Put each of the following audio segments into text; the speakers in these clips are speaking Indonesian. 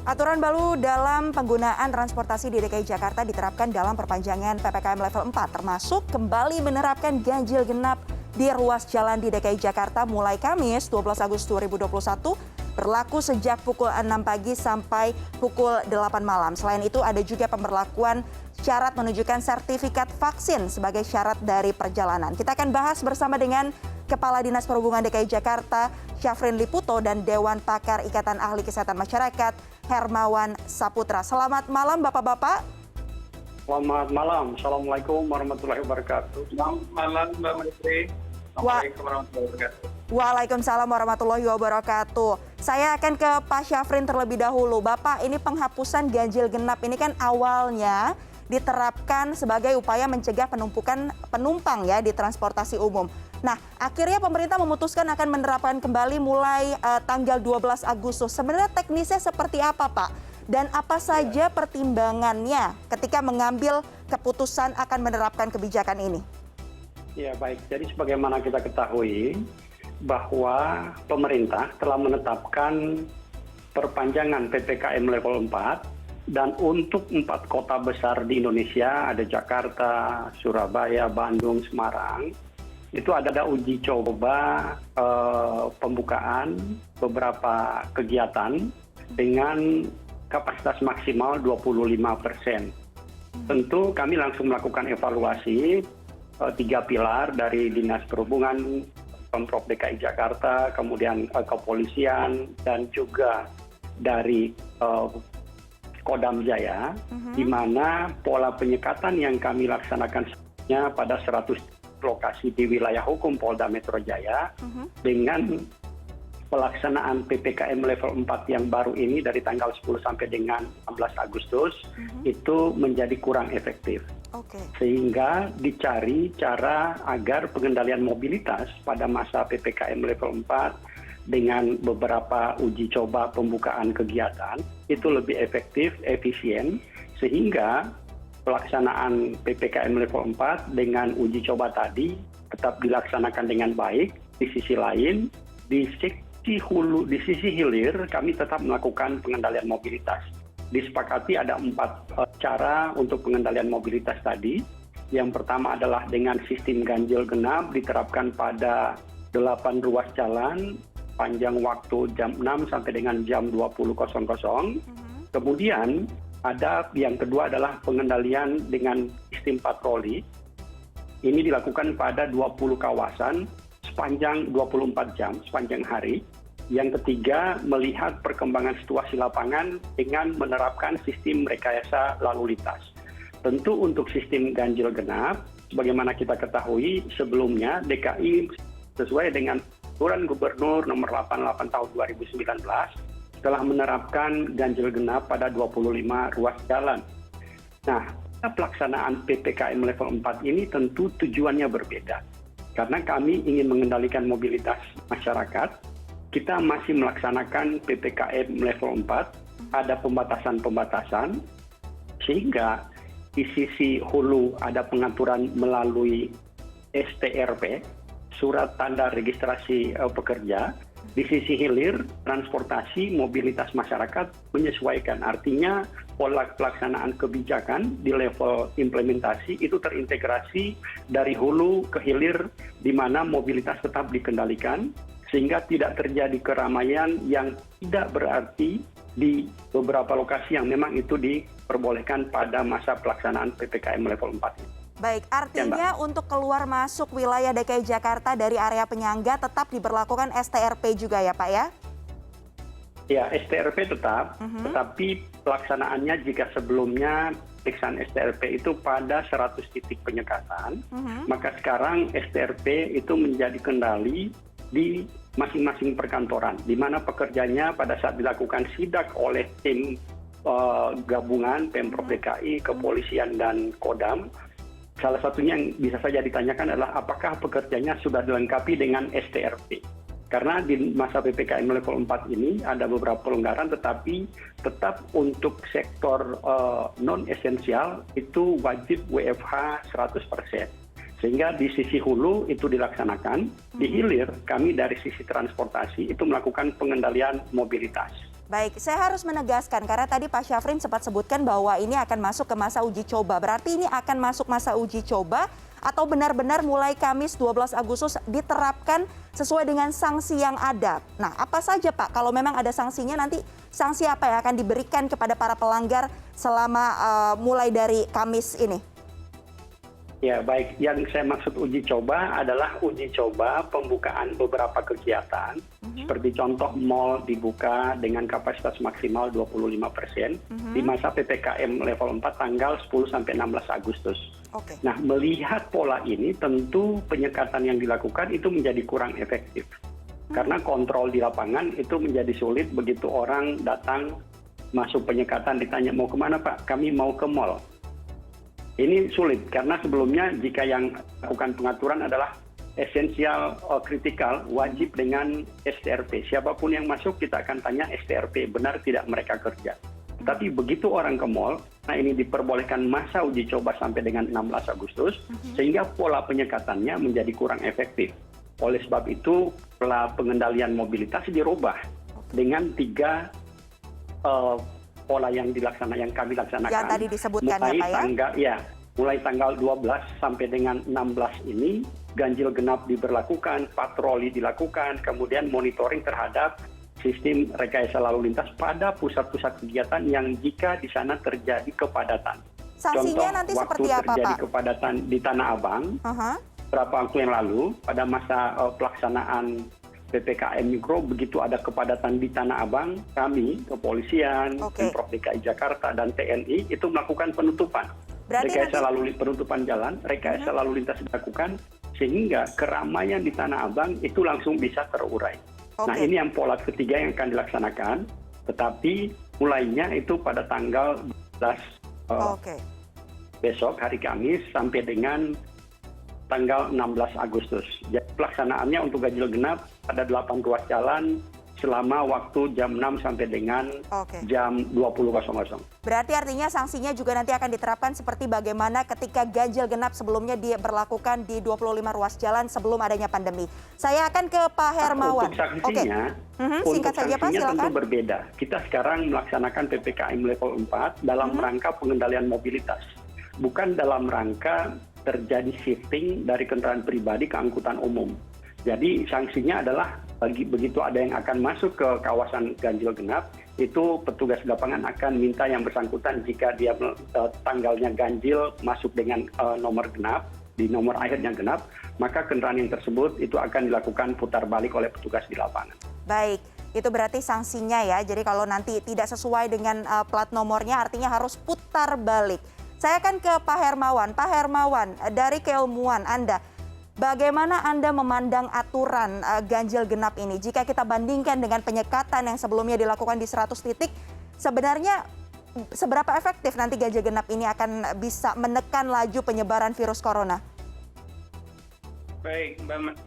Aturan baru dalam penggunaan transportasi di DKI Jakarta diterapkan dalam perpanjangan PPKM level 4, termasuk kembali menerapkan ganjil genap di ruas jalan di DKI Jakarta mulai Kamis 12 Agustus 2021, berlaku sejak pukul 6 pagi sampai pukul 8 malam. Selain itu ada juga pemberlakuan syarat menunjukkan sertifikat vaksin sebagai syarat dari perjalanan. Kita akan bahas bersama dengan Kepala Dinas Perhubungan DKI Jakarta, Syafrin Liputo, dan Dewan Pakar Ikatan Ahli Kesehatan Masyarakat, Hermawan Saputra. Selamat malam Bapak-Bapak. Selamat malam. Assalamualaikum warahmatullahi wabarakatuh. Selamat malam Mbak Menteri. Assalamualaikum warahmatullahi wabarakatuh. Waalaikumsalam warahmatullahi wabarakatuh. Saya akan ke Pak Syafrin terlebih dahulu. Bapak, ini penghapusan ganjil genap ini kan awalnya diterapkan sebagai upaya mencegah penumpukan penumpang ya di transportasi umum. Nah, akhirnya pemerintah memutuskan akan menerapkan kembali mulai tanggal 12 Agustus. Sebenarnya teknisnya seperti apa, Pak? Dan apa saja pertimbangannya ketika mengambil keputusan akan menerapkan kebijakan ini? Ya, baik. Jadi sebagaimana kita ketahui bahwa pemerintah telah menetapkan perpanjangan PPKM level 4 dan untuk 4 kota besar di Indonesia, ada Jakarta, Surabaya, Bandung, Semarang, itu ada uji coba pembukaan beberapa kegiatan dengan kapasitas maksimal 25%. Tentu kami langsung melakukan evaluasi 3 pilar dari Dinas Perhubungan, Pemprov DKI Jakarta, kemudian kepolisian, dan juga dari Kodam Jaya, di mana pola penyekatan yang kami laksanakan sebelumnya pada 100 lokasi di wilayah hukum Polda Metro Jaya, dengan pelaksanaan PPKM level 4 yang baru ini dari tanggal 10 sampai dengan 16 Agustus, itu menjadi kurang efektif. Sehingga dicari cara agar pengendalian mobilitas pada masa PPKM level 4 dengan beberapa uji coba pembukaan kegiatan itu lebih efektif, efisien, sehingga pelaksanaan PPKM level 4 dengan uji coba tadi tetap dilaksanakan dengan baik. Di sisi lain, di sisi hilir kami tetap melakukan pengendalian mobilitas. Disepakati ada 4 cara untuk pengendalian mobilitas tadi. Yang pertama adalah dengan sistem ganjil genap diterapkan pada 8 ruas jalan panjang waktu jam 6 sampai dengan jam 20.00. Kemudian ada yang kedua adalah pengendalian dengan sistem patroli. Ini dilakukan pada 20 kawasan sepanjang 24 jam, sepanjang hari. Yang ketiga, melihat perkembangan situasi lapangan dengan menerapkan sistem rekayasa lalu lintas. Tentu untuk sistem ganjil genap, sebagaimana kita ketahui sebelumnya DKI sesuai dengan Peraturan Gubernur nomor 88 tahun 2019 telah menerapkan ganjil genap pada 25 ruas jalan. Nah, pelaksanaan PPKM level 4 ini tentu tujuannya berbeda. Karena kami ingin mengendalikan mobilitas masyarakat, kita masih melaksanakan PPKM level 4, ada pembatasan-pembatasan, sehingga di sisi hulu ada pengaturan melalui STRP, Surat Tanda Registrasi Pekerja. Di sisi hilir, transportasi mobilitas masyarakat menyesuaikan. Artinya pola pelaksanaan kebijakan di level implementasi itu terintegrasi dari hulu ke hilir, di mana mobilitas tetap dikendalikan, sehingga tidak terjadi keramaian yang tidak berarti di beberapa lokasi yang memang itu diperbolehkan pada masa pelaksanaan PPKM level 4 ini. Baik, artinya untuk keluar masuk wilayah DKI Jakarta dari area penyangga tetap diberlakukan STRP juga ya Pak ya? Ya, STRP tetap, tetapi pelaksanaannya jika sebelumnya pemeriksaan STRP itu pada 100 titik penyekatan, maka sekarang STRP itu menjadi kendali di masing-masing perkantoran, di mana pekerjanya pada saat dilakukan sidak oleh tim gabungan Pemprov DKI, kepolisian, dan Kodam. Salah satunya yang bisa saja ditanyakan adalah apakah pekerjanya sudah dilengkapi dengan STRP. Karena di masa PPKM level 4 ini ada beberapa pelonggaran, tetapi tetap untuk sektor non-esensial itu wajib WFH 100%. Sehingga di sisi hulu itu dilaksanakan, di hilir kami dari sisi transportasi itu melakukan pengendalian mobilitas. Baik, saya harus menegaskan karena tadi Pak Syafrin sempat sebutkan bahwa ini akan masuk ke masa uji coba. Berarti ini akan masuk masa uji coba atau benar-benar mulai Kamis 12 Agustus diterapkan sesuai dengan sanksi yang ada. Nah, apa saja Pak? Kalau memang ada sanksinya nanti sanksi apa yang akan diberikan kepada para pelanggar selama mulai dari Kamis ini? Ya, baik. Yang saya maksud uji coba adalah uji coba pembukaan beberapa kegiatan. Seperti contoh mal dibuka dengan kapasitas maksimal 25% di masa PPKM level 4 tanggal 10 sampai 16 Agustus. Oke. Nah, melihat pola ini tentu penyekatan yang dilakukan itu menjadi kurang efektif. Karena kontrol di lapangan itu menjadi sulit begitu orang datang masuk penyekatan ditanya mau kemana Pak? Kami mau ke mal. Ini sulit karena sebelumnya jika yang melakukan pengaturan adalah esensial kritikal wajib dengan STRP. Siapapun yang masuk kita akan tanya STRP benar tidak mereka kerja. Tapi begitu orang ke mal, nah ini diperbolehkan masa uji coba sampai dengan 16 Agustus sehingga pola penyekatannya menjadi kurang efektif. Oleh sebab itu pola pengendalian mobilitas dirubah dengan 3 pola yang kami laksanakan. Yang tadi disebutkan ya Pak ya? Mulai tanggal 12 sampai dengan 16 ini ganjil genap diberlakukan, patroli dilakukan, kemudian monitoring terhadap sistem rekayasa lalu lintas pada pusat-pusat kegiatan yang jika di sana terjadi kepadatan. Sanksinya nanti seperti apa Pak? Contoh terjadi kepadatan di Tanah Abang, beberapa waktu yang lalu pada masa pelaksanaan PPKM Mikro, begitu ada kepadatan di Tanah Abang, kami, kepolisian, Pemprov DKI Jakarta, dan TNI itu melakukan penutupan. Penutupan jalan, rekayasa lalu lintas dilakukan, sehingga keramaian di Tanah Abang itu langsung bisa terurai. Nah ini yang pola ketiga yang akan dilaksanakan, tetapi mulainya itu pada tanggal 12 besok, hari Kamis, sampai dengan tanggal 16 Agustus. Jadi pelaksanaannya untuk ganjil genap ada 8 ruas jalan selama waktu jam 6 sampai dengan jam 20.00. Berarti artinya sanksinya juga nanti akan diterapkan seperti bagaimana ketika ganjil genap sebelumnya diberlakukan di 25 ruas jalan sebelum adanya pandemi. Saya akan ke Pak Hermawan. Untuk sanksinya, singkat saja Pak, silakan. Tentu berbeda. Kita sekarang melaksanakan PPKM level 4 dalam rangka pengendalian mobilitas. Bukan dalam rangka terjadi shifting dari kendaraan pribadi ke angkutan umum. Jadi sanksinya adalah begitu ada yang akan masuk ke kawasan ganjil genap, itu petugas lapangan akan minta yang bersangkutan jika dia tanggalnya ganjil masuk dengan nomor genap, di nomor akhirnya genap, maka kendaraan yang tersebut itu akan dilakukan putar balik oleh petugas di lapangan. Baik, itu berarti sanksinya ya. Jadi kalau nanti tidak sesuai dengan plat nomornya artinya harus putar balik. Saya akan ke Pak Hermawan. Pak Hermawan, dari keilmuan Anda, bagaimana Anda memandang aturan ganjil genap ini? Jika kita bandingkan dengan penyekatan yang sebelumnya dilakukan di 100 titik, sebenarnya seberapa efektif nanti ganjil genap ini akan bisa menekan laju penyebaran virus corona? Baik, Mbak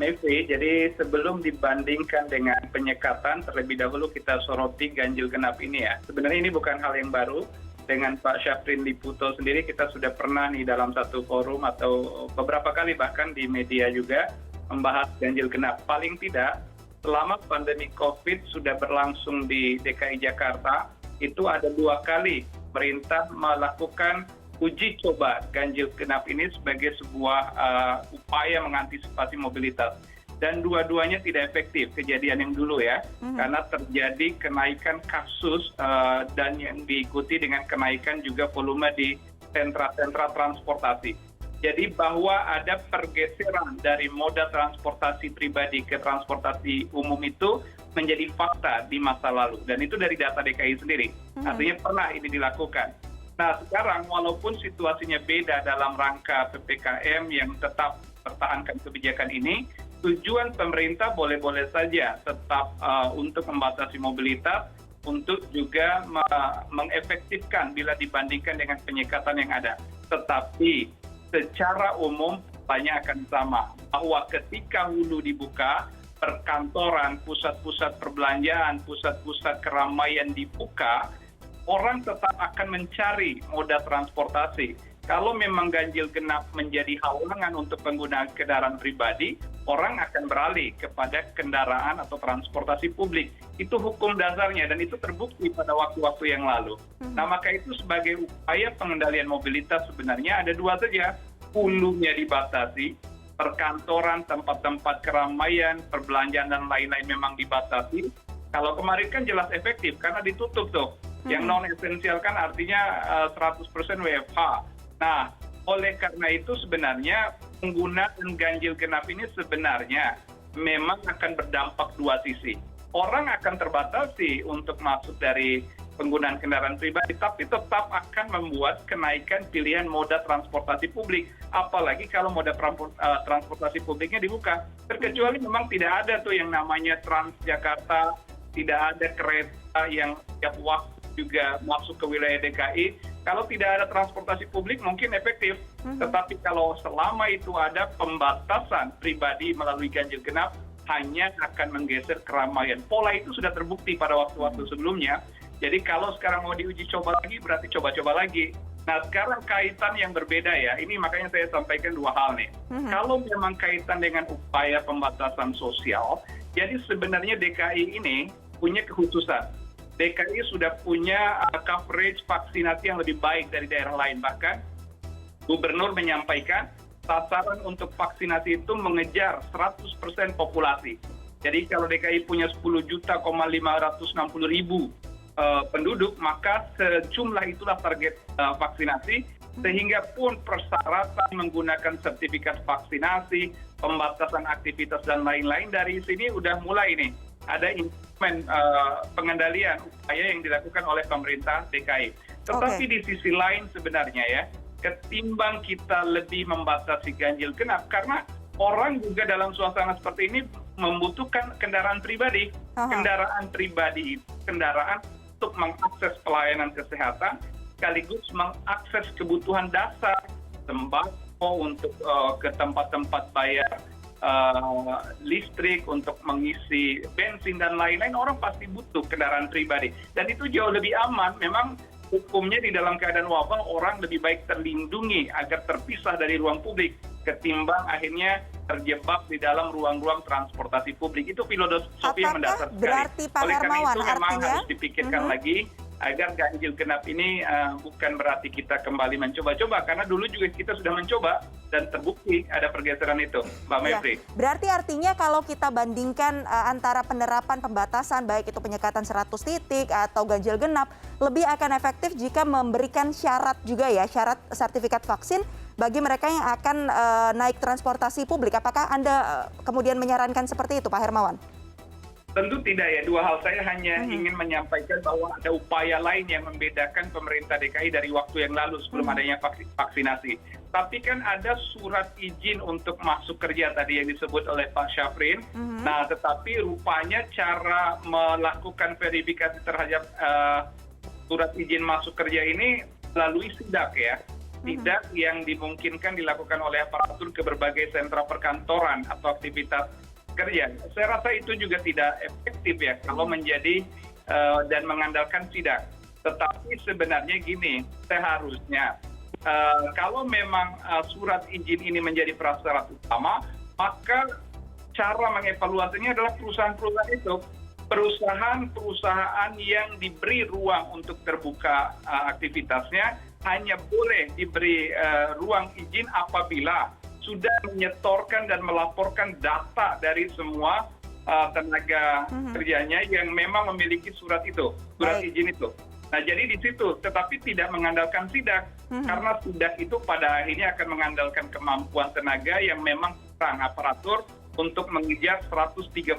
Mevri, jadi sebelum dibandingkan dengan penyekatan, terlebih dahulu kita soroti ganjil genap ini ya. Sebenarnya ini bukan hal yang baru. Dengan Pak Syafrin Liputo sendiri kita sudah pernah nih dalam satu forum atau beberapa kali bahkan di media juga membahas ganjil genap. Paling tidak selama pandemi COVID sudah berlangsung di DKI Jakarta, itu ada 2 kali pemerintah melakukan uji coba ganjil genap ini sebagai sebuah upaya mengantisipasi mobilitas. Dan dua-duanya tidak efektif, kejadian yang dulu ya, karena terjadi kenaikan kasus dan yang diikuti dengan kenaikan juga volume di sentra-sentra transportasi. Jadi bahwa ada pergeseran dari moda transportasi pribadi ke transportasi umum itu menjadi fakta di masa lalu. Dan itu dari data DKI sendiri, artinya pernah ini dilakukan. Nah sekarang walaupun situasinya beda dalam rangka PPKM yang tetap pertahankan kebijakan ini, tujuan pemerintah boleh-boleh saja tetap untuk membatasi mobilitas, untuk juga mengefektifkan bila dibandingkan dengan penyekatan yang ada. Tetapi secara umum banyak akan sama, bahwa ketika hulu dibuka, perkantoran, pusat-pusat perbelanjaan, pusat-pusat keramaian dibuka, orang tetap akan mencari moda transportasi. kalau memang ganjil genap menjadi halangan untuk penggunaan kendaraan pribadi, orang akan beralih kepada kendaraan atau transportasi publik. Itu hukum dasarnya dan itu terbukti pada waktu-waktu yang lalu. Nah, maka itu sebagai upaya pengendalian mobilitas sebenarnya ada dua saja. Hulunya dibatasi, perkantoran, tempat-tempat keramaian, perbelanjaan dan lain-lain memang dibatasi. Kalau kemarin kan jelas efektif karena ditutup tuh. Yang non esensial kan artinya 100% WFH. Nah, oleh karena itu sebenarnya penggunaan ganjil genap ini sebenarnya memang akan berdampak dua sisi. Orang akan terbatasi untuk masuk dari penggunaan kendaraan pribadi, tapi tetap akan membuat kenaikan pilihan moda transportasi publik. Apalagi kalau moda transportasi publiknya dibuka. Terkecuali memang tidak ada tuh yang namanya Transjakarta, tidak ada kereta yang tiap waktu juga masuk ke wilayah DKI. Kalau tidak ada transportasi publik mungkin efektif, tetapi kalau selama itu ada pembatasan pribadi melalui ganjil genap, hanya akan menggeser keramaian. Pola itu sudah terbukti pada waktu-waktu sebelumnya. Jadi kalau sekarang mau diuji coba lagi, berarti coba-coba lagi. Nah, sekarang kaitan yang berbeda ya, ini makanya saya sampaikan dua hal nih. Kalau memang kaitan dengan upaya pembatasan sosial, jadi sebenarnya DKI ini punya kekhususan. DKI sudah punya coverage vaksinasi yang lebih baik dari daerah lain. Bahkan gubernur menyampaikan sasaran untuk vaksinasi itu mengejar 100% populasi. Jadi kalau DKI punya 10.560.000 penduduk, maka sejumlah itulah target vaksinasi, sehingga pun persyaratan menggunakan sertifikat vaksinasi, pembatasan aktivitas dan lain-lain dari sini udah mulai nih. Ada instrumen pengendalian upaya yang dilakukan oleh pemerintah DKI. Tetapi di sisi lain sebenarnya ya, ketimbang kita lebih membatasi ganjil genap, karena orang juga dalam suasana seperti ini membutuhkan kendaraan pribadi. Kendaraan pribadi itu kendaraan untuk mengakses pelayanan kesehatan, sekaligus mengakses kebutuhan dasar, sembako untuk ke tempat-tempat bayar listrik, untuk mengisi bensin dan lain-lain. Orang pasti butuh kendaraan pribadi dan itu jauh lebih aman. Memang hukumnya di dalam keadaan wabah orang lebih baik terlindungi agar terpisah dari ruang publik ketimbang akhirnya terjebak di dalam ruang-ruang transportasi publik. Itu filosofi yang mendasar sekali. Berarti Pak Oleh karena Hermawan, itu memang artinya harus dipikirkan lagi agar ganjil genap ini bukan berarti kita kembali mencoba-coba, karena dulu juga kita sudah mencoba dan terbukti ada pergeseran itu, Mbak Mevri. Ya, berarti artinya kalau kita bandingkan antara penerapan pembatasan, baik itu penyekatan 100 titik atau ganjil genap, lebih akan efektif jika memberikan syarat juga ya, syarat sertifikat vaksin bagi mereka yang akan naik transportasi publik. Apakah Anda kemudian menyarankan seperti itu, Pak Hermawan? Tentu tidak ya, dua hal. Saya hanya ingin menyampaikan bahwa ada upaya lain yang membedakan pemerintah DKI dari waktu yang lalu sebelum adanya vaksinasi. Tapi kan ada surat izin untuk masuk kerja tadi yang disebut oleh Pak Syafrin. Nah, tetapi rupanya cara melakukan verifikasi terhadap surat izin masuk kerja ini melalui sidak ya. Sidak yang dimungkinkan dilakukan oleh aparatur ke berbagai sentra perkantoran atau aktivitas kerja. Saya rasa itu juga tidak efektif ya kalau menjadi dan mengandalkan sidak. Tetapi sebenarnya gini, seharusnya kalau memang surat izin ini menjadi prasyarat utama, maka cara mengevaluasinya adalah perusahaan-perusahaan itu. Perusahaan-perusahaan yang diberi ruang untuk terbuka aktivitasnya hanya boleh diberi ruang izin apabila sudah menyetorkan dan melaporkan data dari semua tenaga kerjanya yang memang memiliki surat itu, surat izin itu. Nah, jadi di situ, tetapi tidak mengandalkan sidak, karena sidak itu pada akhirnya akan mengandalkan kemampuan tenaga yang memang kurang aparatur untuk mengejar 130.000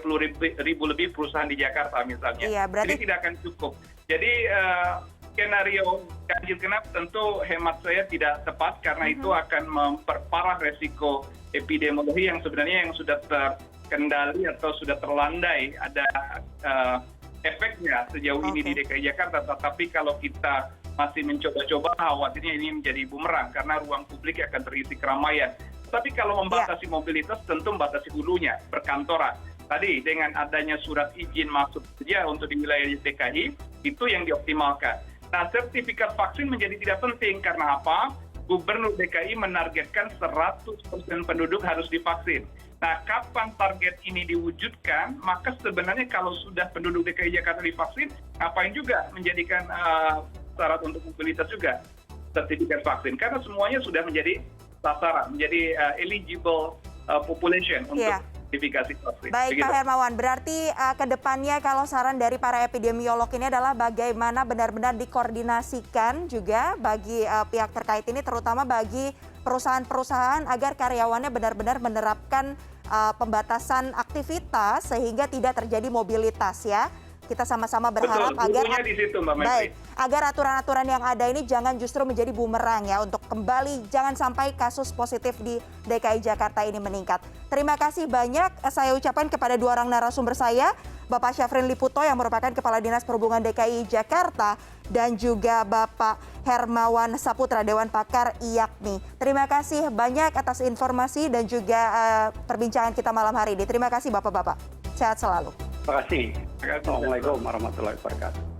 lebih perusahaan di Jakarta misalnya. Iya, berarti... Jadi tidak akan cukup. Jadi skenario ganjil genap tentu hemat saya tidak tepat karena itu akan memperparah resiko epidemiologi yang sebenarnya yang sudah terkendali atau sudah terlandai. Ada efeknya sejauh ini di DKI Jakarta, tetapi kalau kita masih mencoba-coba, khawatirnya ini menjadi bumerang karena ruang publik akan terisi keramaian. Tapi kalau membatasi mobilitas, tentu membatasi hulunya, perkantoran. Tadi dengan adanya surat izin masuk kerja untuk di wilayah DKI, itu yang dioptimalkan. Nah, sertifikat vaksin menjadi tidak penting karena apa? Gubernur DKI menargetkan 100% penduduk harus divaksin. Nah, kapan target ini diwujudkan, maka sebenarnya kalau sudah penduduk DKI Jakarta divaksin, ngapain juga menjadikan syarat untuk mobilitas juga sertifikat vaksin. Karena semuanya sudah menjadi sasaran, menjadi eligible population untuk sertifikasi vaksin. Baik, Pak Hermawan, berarti ke depannya kalau saran dari para epidemiolog ini adalah bagaimana benar-benar dikoordinasikan juga bagi pihak terkait ini, terutama bagi perusahaan-perusahaan agar karyawannya benar-benar menerapkan pembatasan aktivitas sehingga tidak terjadi mobilitas ya. Kita sama-sama berharap agar di situ, Mbak Mepri. Baik, agar aturan-aturan yang ada ini jangan justru menjadi bumerang ya untuk kembali jangan sampai kasus positif di DKI Jakarta ini meningkat. Terima kasih banyak saya ucapkan kepada dua orang narasumber saya, Bapak Syafrin Liputo yang merupakan Kepala Dinas Perhubungan DKI Jakarta dan juga Bapak Hermawan Saputra, Dewan Pakar IAKMI. Terima kasih banyak atas informasi dan juga perbincangan kita malam hari ini. Terima kasih Bapak-Bapak. Sehat selalu. Terima kasih. Assalamualaikum warahmatullahi wabarakatuh.